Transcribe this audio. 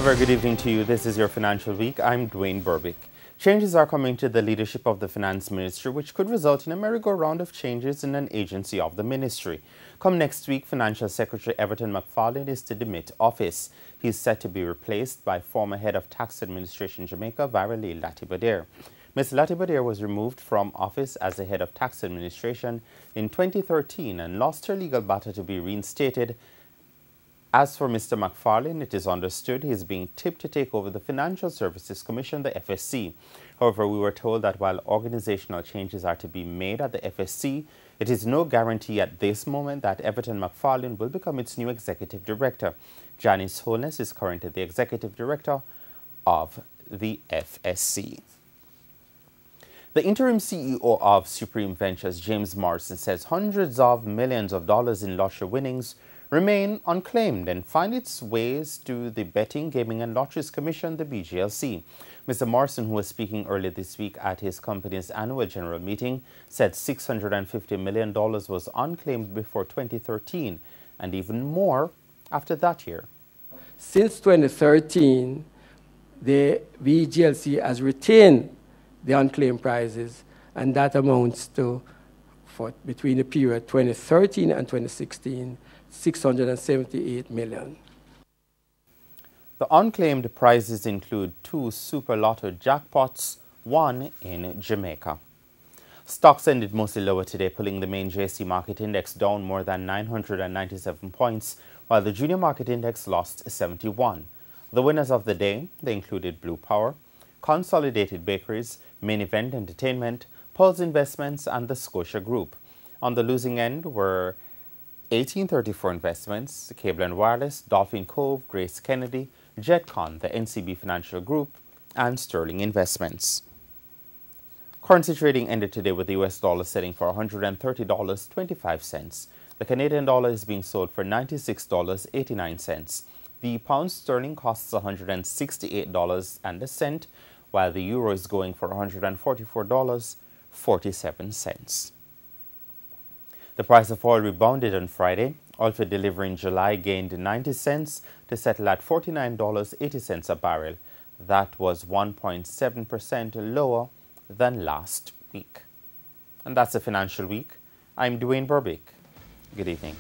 A very good evening to you. This is your Financial Week. I'm Dwayne Burbick. Changes are coming to the leadership of the Finance Ministry, which could result in a merry-go-round of changes in an agency of the ministry. Come next week, Financial Secretary Everton McFarlane is to demit office. He is set to be replaced by former head of Tax Administration Jamaica, Varily Latibadair. Ms. Latibadair was removed from office as the head of Tax Administration in 2013 and lost her legal battle to be reinstated. As for Mr. McFarlane, it is understood he is being tipped to take over the Financial Services Commission, the FSC. However, we were told that while organizational changes are to be made at the FSC, it is no guarantee at this moment that Everton McFarlane will become its new executive director. Janice Holness is currently the executive director of the FSC. The interim CEO of Supreme Ventures, James Morrison, says hundreds of millions of dollars in lottery winnings remain unclaimed and find its ways to the Betting, Gaming and Lotteries Commission, the BGLC. Mr. Morrison, who was speaking earlier this week at his company's annual general meeting, said $650 million was unclaimed before 2013 and even more after that year. Since 2013, the BGLC has retained the unclaimed prizes, and that amounts to, for between the period 2013 and 2016, $678 million. The unclaimed prizes include 2 Super Lotto jackpots, one in Jamaica. Stocks ended mostly lower today, pulling the main JSE market index down more than 997 points, while the junior market index lost 71. The winners of the day, they included Blue Power, Consolidated Bakeries, Main Event Entertainment, Pulse Investments, and the Scotia Group. On the losing end were 1834 Investments, Cable and Wireless, Dolphin Cove, Grace Kennedy, Jetcon, the NCB Financial Group, and Sterling Investments. Currency trading ended today with the US dollar setting for $130.25. The Canadian dollar is being sold for $96.89. The pound sterling costs $168.01, while the euro is going for $144.47. The price of oil rebounded on Friday. Oil for delivery in July gained 90 cents to settle at $49.80 a barrel. That was 1.7% lower than last week. And that's the Financial Week. I'm Dwayne Burbick. Good evening.